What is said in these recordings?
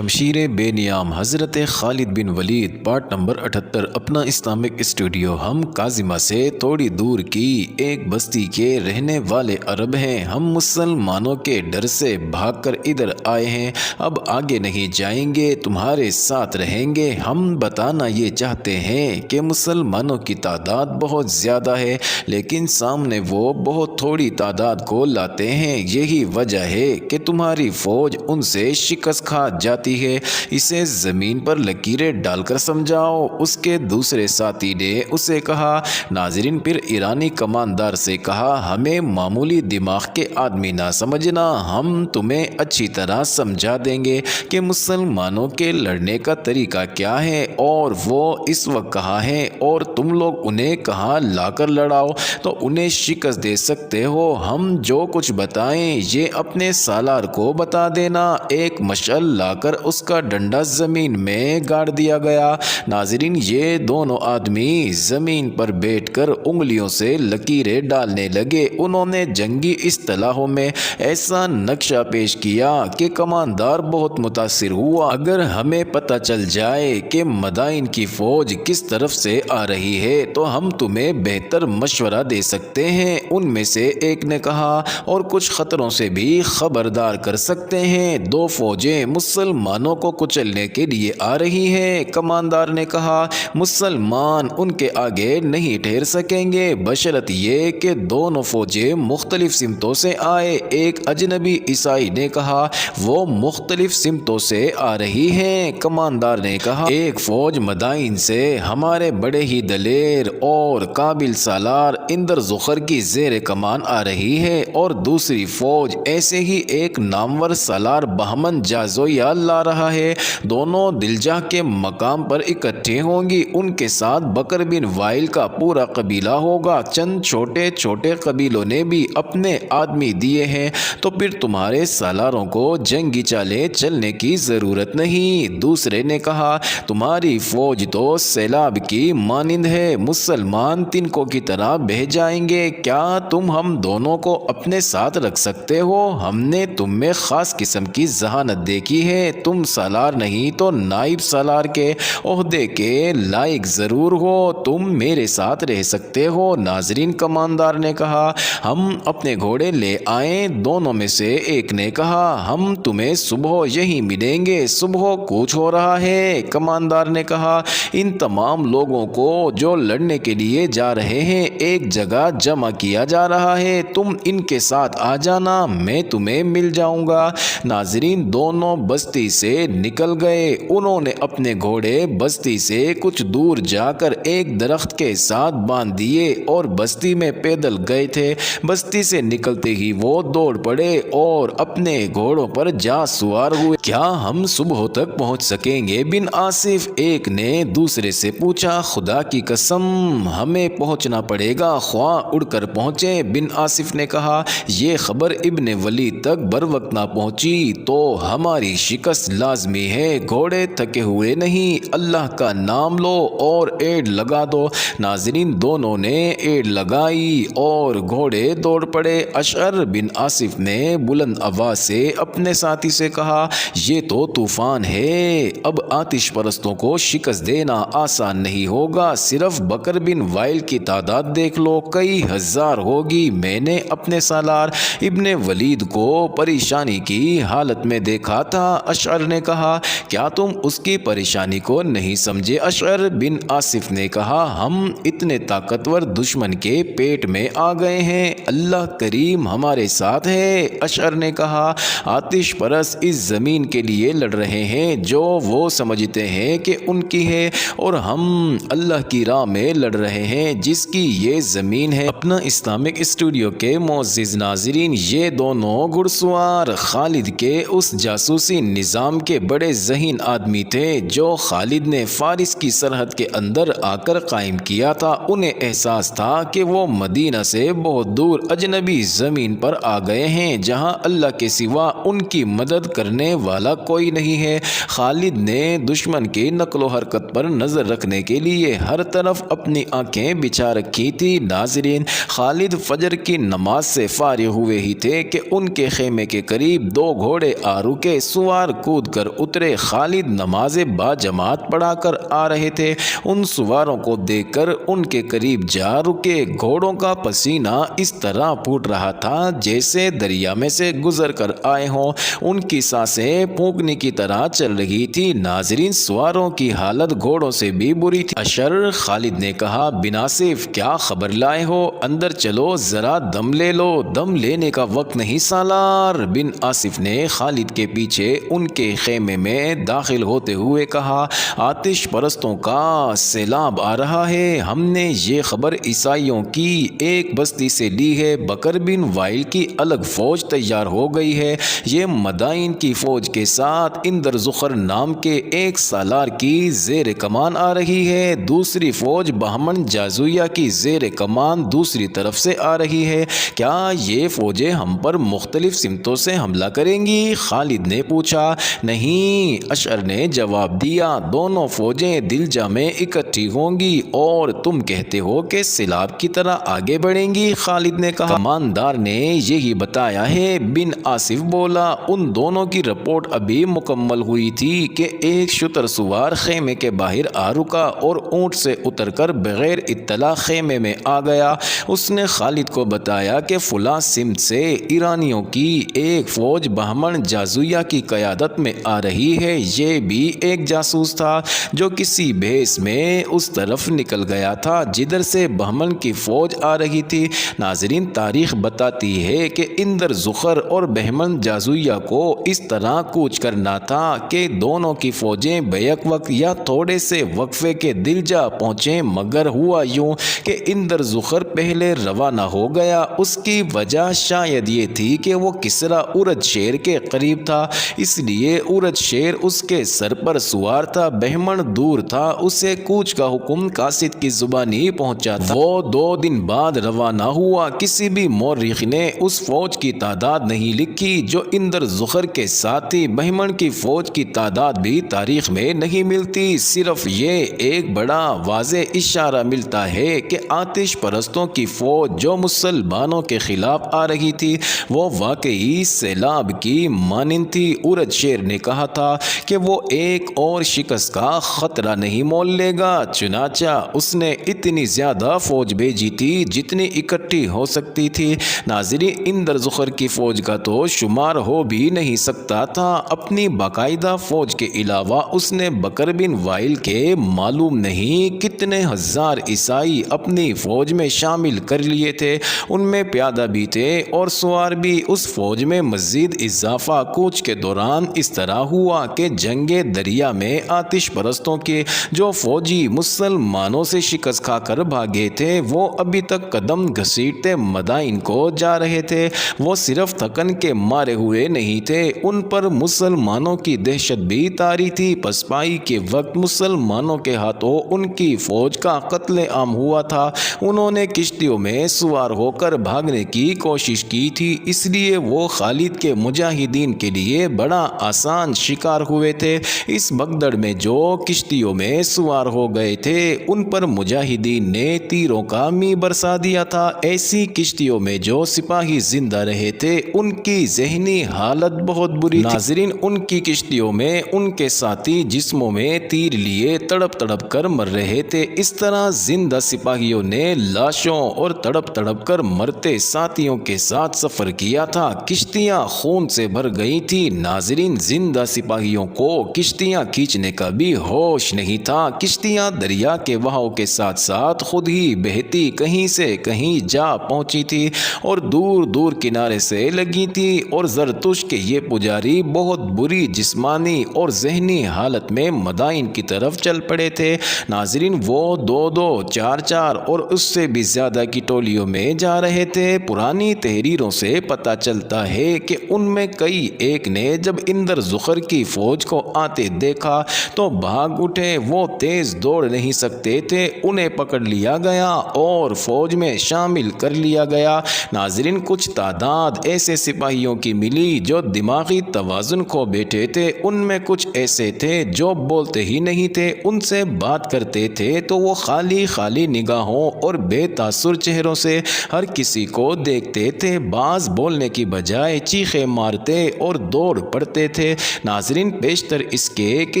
شمشیر بے نیام حضرت خالد بن ولید part number 78 اپنا اسلامک اسٹوڈیو۔ ہم کاظمہ سے تھوڑی دور کی ایک بستی کے رہنے والے عرب ہیں۔ ہم مسلمانوں کے ڈر سے بھاگ کر ادھر آئے ہیں، اب آگے نہیں جائیں گے، تمہارے ساتھ رہیں گے۔ ہم بتانا یہ چاہتے ہیں کہ مسلمانوں کی تعداد بہت زیادہ ہے، لیکن سامنے وہ بہت تھوڑی تعداد کو لاتے ہیں۔ یہی وجہ ہے کہ تمہاری فوج ان سے شکست کھا جاتی ہے۔ اسے زمین پر لکیریں ڈال کر سمجھاؤ، اس کے دوسرے ساتھی نے اسے کہا۔ ناظرین، پھر ایرانی کماندار سے کہا، ہمیں معمولی دماغ کے آدمی نہ سمجھنا، ہم تمہیں اچھی طرح سمجھا دیں گے کہ مسلمانوں کے لڑنے کا طریقہ کیا ہے اور وہ اس وقت کہاں ہیں، اور تم لوگ انہیں کہاں لا کر لڑاؤ تو انہیں شکست دے سکتے ہو۔ ہم جو کچھ بتائیں یہ اپنے سالار کو بتا دینا۔ ایک مشعل لا کر اس کا ڈنڈا زمین میں گاڑ دیا گیا۔ ناظرین، یہ دونوں آدمی زمین پر بیٹھ کر انگلیوں سے لکیریں ڈالنے لگے۔ انہوں نے جنگی اصطلاحوں میں ایسا نقشہ پیش کیا کہ کماندار بہت متاثر ہوا۔ اگر ہمیں پتہ چل جائے کہ مدائن کی فوج کس طرف سے آ رہی ہے تو ہم تمہیں بہتر مشورہ دے سکتے ہیں، ان میں سے ایک نے کہا، اور کچھ خطروں سے بھی خبردار کر سکتے ہیں۔ دو فوجیں مسلمانوں کو کچلنے کے لیے آ رہی ہیں۔ کماندار نے کہا، مسلمان ان کے آگے نہیں ٹھہر سکیں گے بشرط یہ کہ دونوں فوجیں مختلف سمتوں سے آئے۔ ایک اجنبی عیسائی نے کہا، وہ مختلف سمتوں سے آ رہی ہیں۔ کماندار نے کہا، ایک فوج مدائن سے ہمارے بڑے ہی دلیر اور قابل سالار اندر ذخر کی زیر کمان آ رہی ہے، اور دوسری فوج ایسے ہی ایک نامور سالار بہمن جازویا لا رہا ہے۔ دونوں دلجہ کے مقام پر اکٹھے ہوں گی، ان کے ساتھ بکر بن وائل کا پورا قبیلہ ہوگا۔ چند چھوٹے چھوٹے قبیلوں نے بھی اپنے آدمی دیے ہیں، تو پھر تمہارے سالاروں کو جنگی چالیں چلنے کی ضرورت نہیں۔ دوسرے نے کہا، تمہاری فوج تو سیلاب کی مانند ہے، مسلمان تنکوں کی طرح بہہ جائیں گے۔ کیا تم ہم دونوں کو اپنے ساتھ رکھ سکتے ہو؟ ہم نے تم میں خاص قسم کی ذہانت دیکھی ہے، تم سالار نہیں تو نائب سالار کے عہدے کے لائق ضرور ہو، تم میرے ساتھ رہ سکتے ہو۔ ناظرین، کماندار نے کہا، ہم اپنے گھوڑے لے آئیں۔ دونوں میں سے ایک نے کہا، ہم تمہیں صبح یہیں ملیں گے، صبح کوچ ہو رہا ہے۔ کماندار نے کہا، ان تمام لوگوں کو جو لڑنے کے لیے جا رہے ہیں ایک جگہ جمع کیا جا رہا ہے، تم ان کے ساتھ آ جانا، میں تمہیں مل جاؤں گا۔ ناظرین، دونوں بستی سے نکل گئے۔ انہوں نے اپنے گھوڑے بستی سے کچھ دور جا کر ایک درخت کے ساتھ باندھ دیے اور بستی میں پیدل گئے تھے۔ بستی سے نکلتے ہی وہ دوڑ پڑے اور اپنے گھوڑوں پر جا سوار ہوئے۔ کیا ہم صبح تک پہنچ سکیں گے بن آصف؟ ایک نے دوسرے سے پوچھا۔ خدا کی قسم، ہمیں پہنچنا پڑے گا، خواہ اڑ کر پہنچے۔ بن آصف نے کہا، یہ خبر ابن ولید تک بر وقت نہ پہنچی تو ہماری شکست لازمی ہے۔ گھوڑے تھکے ہوئے نہیں، اللہ کا نام لو اور ایڑ لگا دو۔ ناظرین، دونوں نے ایڑ لگائی اور گھوڑے دوڑ پڑے۔ اشعر بن آصف نے بلند آواز سے اپنے ساتھی سے کہا، یہ تو طوفان ہے، اب آتش پرستوں کو شکست دینا آسان نہیں ہوگا۔ صرف بکر بن وائل کی تعداد دیکھ لو، کئی ہزار ہوگی۔ میں نے اپنے سالار ابن ولید کو پریشانی کی حالت میں دیکھا تھا۔ اشعر نے کہا، کیا تم اس کی پریشانی کو نہیں سمجھے؟ اشعر بن آصف نے کہا، ہم اتنے طاقتور دشمن کے پیٹ میں آ گئے ہیں، اللہ کریم ہمارے ساتھ ہے۔ اشعر نے کہا، آتش پرست اس زمین کے لیے لڑ رہے ہیں جو وہ سمجھتے ہیں کہ ان کی ہے، اور ہم اللہ کی راہ میں لڑ رہے ہیں جس کی یہ زمین ہے۔ اپنا اسلامک اسٹوڈیو کے معزز ناظرین، یہ دونوں گھڑ سوار خالد کے اس جاسوسی نظام کے بڑے ذہین آدمی تھے جو خالد نے فارس کی سرحد کے اندر آ کر قائم کیا تھا۔ انہیں احساس تھا کہ وہ مدینہ سے بہت دور اجنبی زمین پر آ گئے ہیں جہاں اللہ کے سوا ان کی مدد کرنے والا کوئی نہیں ہے۔ خالد نے دشمن کی نقل و حرکت پر نظر رکھنے کے لیے ہر طرف اپنی آنکھیں بچھا رکھی تھی۔ ناظرین، خالد فجر کی نماز سے فارغ ہوئے ہی تھے کہ ان کے خیمے کے قریب دو گھوڑے آ رکے۔ سوار کود کر اترے۔ خالد نماز با جماعت پڑھا کر آ رہے تھے۔ ان سواروں کو دیکھ کر ان کے قریب جا رکے۔ گھوڑوں کا پسینہ اس طرح پھوٹ رہا تھا جیسے دریا میں سے گزر کر آئے ہوں۔ ان کی سانسیں پھونکنے کی طرح چل رہی تھی۔ ناظرین، سواروں کی حالت گھوڑوں سے بھی بری تھی۔ اشر، خالد نے کہا، بن آصف کیا خبر لائے ہو؟ اندر چلو، ذرا دم لے لو۔ دم لینے کا وقت نہیں سالار، بن آصف نے خالد کے پیچھے ان کے خیمے میں داخل ہوتے ہوئے کہا۔ آتش پرستوں کا سیلاب آ رہا ہے۔ ہم نے یہ خبر عیسائیوں کی ایک بستی سے لی ہے۔ بکر بن وائل کی الگ فوج تیار ہو گئی ہے۔ یہ مدائن کی فوج کے ساتھ اندر زخر نام کے ایک سالار کی زیر کمان آ رہی ہے۔ دوسری فوج بہمن جازویہ کی زیر کمان دوسری طرف سے آ رہی ہے۔ کیا یہ فوجیں ہم پر مختلف سمتوں سے حملہ کریں گی؟ خالد نے پوچھا۔ نہیں، اشعر نے جواب دیا، دونوں فوجیں دلجا میں اکٹھی ہوں گی اور تم کہتے ہو کہ سیلاب کی طرح آگے بڑھیں گی۔ خالد نے کہا، کماندار نے یہی بتایا ہے، بن آصف بولا۔ ان دونوں کی رپورٹ ابھی مکمل ہوئی تھی کہ ایک شتر سوار خیمے کے باہر آ رکا اور اونٹ سے اتر کر بغیر اطلاع خیمے میں آ گیا۔ اس نے خالد کو بتایا کہ فلاں سمت سے ایرانیوں کی ایک فوج بہمن جازویہ کی قیادت میں آ رہی ہے۔ یہ بھی ایک جاسوس تھا جو کسی بھیس میں اس طرف نکل گیا تھا جدھر سے بہمن کی فوج آ رہی تھی۔ ناظرین، تاریخ بتاتی ہے کہ اندر زخر اور بہمن جازویہ کو اس طرح کوچ کرنا تھا کہ دونوں کی فوجیں بیک وقت یا تھوڑے سے وقفے کے دلجا پہنچیں، مگر ہوا یوں کہ اندر زخر پہلے روانہ ہو گیا۔ اس کی وجہ شاید یہ تھی کہ وہ کسرا اورد شیر کے قریب تھا، اس لیے اورد شیر اس کے سر پر سوار تھا۔ بہمن دور تھا، اسے کوچ کا حکم قاصد کی زبانی پہنچا تھا۔ وہ 2 دن بعد روانہ ہوا۔ کسی بھی مورخ نے اس فوج کی تعداد نہیں لکھی جو اندر زخر کے ساتھ تھی۔ بہمن کی فوج کی تعداد بھی تاریخ میں نہیں ملتی، صرف یہ ایک بڑا واضح اشارہ ملتا ہے کہ آتش پرستوں کی فوج جو مسلمانوں کے خلاف آ رہی تھی وہ واقعی سیلاب کی مانند تھی۔ اورد شیر نے کہا تھا کہ وہ ایک اور شکست کا خطرہ نہیں مول لے گا، چنانچہ اس نے اتنی زیادہ فوج بھیجی تھی جتنی اکٹھی ہو سکتی تھی۔ ناظرین، اندر زخر کی فوج کا تو شمار ہو بھی نہیں سکتا تھا۔ اپنی باقاعدہ فوج کے علاوہ اس نے بکر بن وائل کے معلوم نہیں کتنے ہزار عیسائی اپنی فوج میں شامل کر لیے تھے۔ ان میں پیادہ بھی تھے اور سوار بھی۔ اس فوج میں مزید اضافہ کوچ کے دوران اس طرح ہوا کہ جنگ دریا میں آتش پرستوں کے جو فوجی مسلمانوں سے شکست کھا کر بھاگے تھے وہ ابھی تک قدم گھسیٹتے مدائن کو جا رہے تھے۔ وہ صرف تھکن کے مارے ہوئے نہیں تھے، ان پر مسلمانوں کی دہشت بھی طاری تھی۔ پسپائی کے وقت مسلمانوں کے ہاتھوں ان کی فوج کا قتل عام ہوا تھا۔ انہوں نے کشتیوں میں سوار ہو کر بھاگنے کی کوشش کی تھی، اس لیے وہ خالد کے مجاہدین کے لیے بڑا آسان شکار ہوئے تھے۔ اس بھگدڑ میں جو کشتیوں میں سوار ہو گئے تھے ان پر مجاہدین نے تیروں کا می برسا دیا تھا۔ ایسی کشتیوں میں جو سپاہی زندہ رہے تھے ان کی ذہنی حالت بہت بری تھی۔ ناظرین، ان کی کشتیوں میں ان کے ساتھی جسموں میں تیر لیے تڑپ تڑپ کر مر رہے تھے۔ اس طرح زندہ سپاہیوں نے لاشوں اور تڑپ تڑپ کر مرتے ساتھیوں کے ساتھ سفر کیا تھا۔ کشتیاں خون سے بھر گئی تھی۔ ناظرین، زندہ سپاہیوں کو کشتیاں کھینچنے کا بھی ہوش نہیں تھا۔ کشتیاں دریا کے بہاؤ کے ساتھ ساتھ خود ہی بہتی کہیں سے کہیں جا پہنچی تھی اور دور دور کنارے سے لگی تھی، اور زرتشت کے یہ پجاری بہت بری جسمانی اور ذہنی حالت میں مدائن کی طرف چل پڑے تھے۔ ناظرین، وہ 2-2، 4-4 اور اس سے بھی زیادہ کی ٹولیوں میں جا رہے تھے۔ پرانی تحریروں سے پتہ چلتا ہے کہ ان میں کئی ایک نے جب اندر زخر کی فوج کو آتے دیکھا تو بھاگ اٹھے۔ وہ تیز دوڑ نہیں سکتے تھے، انہیں پکڑ لیا گیا اور فوج میں شامل کر لیا گیا۔ ناظرین، کچھ تعداد ایسے سپاہیوں کی ملی جو دماغی توازن کھو بیٹھے تھے۔ ان میں کچھ ایسے تھے جو بولتے ہی نہیں تھے، ان سے بات کرتے تھے تو وہ خالی خالی نگاہوں اور بے تاثر چہروں سے ہر کسی کو دیکھتے تھے۔ بعض بولنے کی بجائے چیخیں مارتے اور دوڑ پڑتے تھے۔ ناظرین، بیشتر اس کے کہ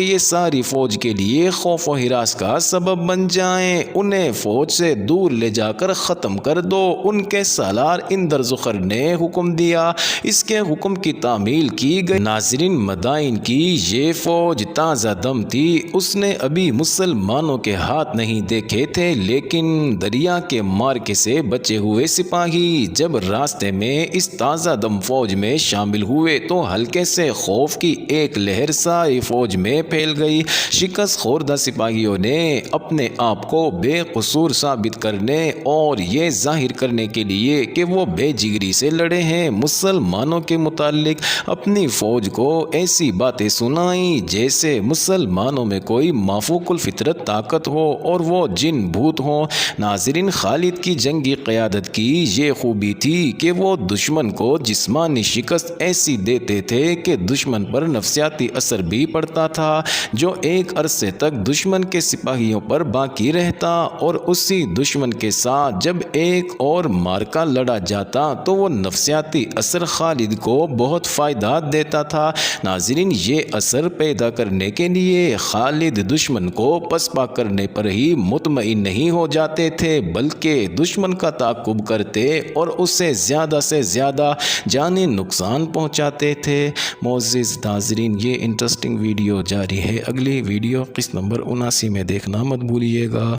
یہ ساری فوج کے لیے خوف و ہراس کا سبب بن جائیں، انہیں فوج سے دور لے جا کر ختم کر دو۔ ان کے سالار اندر ذخر نے حکم دیا، اس کے حکم کی تعمیل کی گئی۔ ناظرین، مدائن کی یہ فوج تازہ دم تھی، اس نے ابھی مسلمانوں کے ہاتھ نہیں دیکھے تھے، لیکن دریا کے مارکے سے بچے ہوئے سپاہی جب راستے میں اس تازہ دم فوج میں شامل ہوئے تو ہلکے سے خوف کی ایک لہر ساری فوج میں پھیل گئی۔ شکست خوردہ سپاہیوں نے اپنے آپ کو بے قصور ثابت کرنے اور یہ ظاہر کرنے کے لیے کہ وہ بے جگری سے لڑے ہیں، مسلمانوں کے متعلق اپنی فوج کو ایسی باتیں سنائیں جیسے مسلمانوں میں کوئی مافوق الفطرت طاقت ہو اور وہ جن بھوت ہوں۔ ناظرین، خالد کی جنگی قیادت کی یہ خوبی تھی کہ وہ دشمن کو جسمانی شکست ایسی دیتے تھے کہ دشمن پر نفسیاتی اثر بھی پڑتا تھا، جو ایک عرصے تک دشمن کے سپاہیوں پر باقی رہتا، اور اسی دشمن کے ساتھ جب ایک اور مارکا لڑا جاتا تو وہ نفسیاتی اثر خالد کو بہت فائدہ دیتا تھا۔ ناظرین، یہ اثر پیدا کرنے کے لیے خالد دشمن کو پسپا کرنے پر ہی مطمئن نہیں ہو جاتے تھے، بلکہ دشمن کا تعاقب کرتے اور اسے زیادہ سے زیادہ جانی نقصان پہنچاتے تھے۔ معزز ناظرین، یہ انٹرسٹنگ ویڈیو جاری ہے، اگلی ویڈیو قسط نمبر 79 میں دیکھنا مت بھولیے گا۔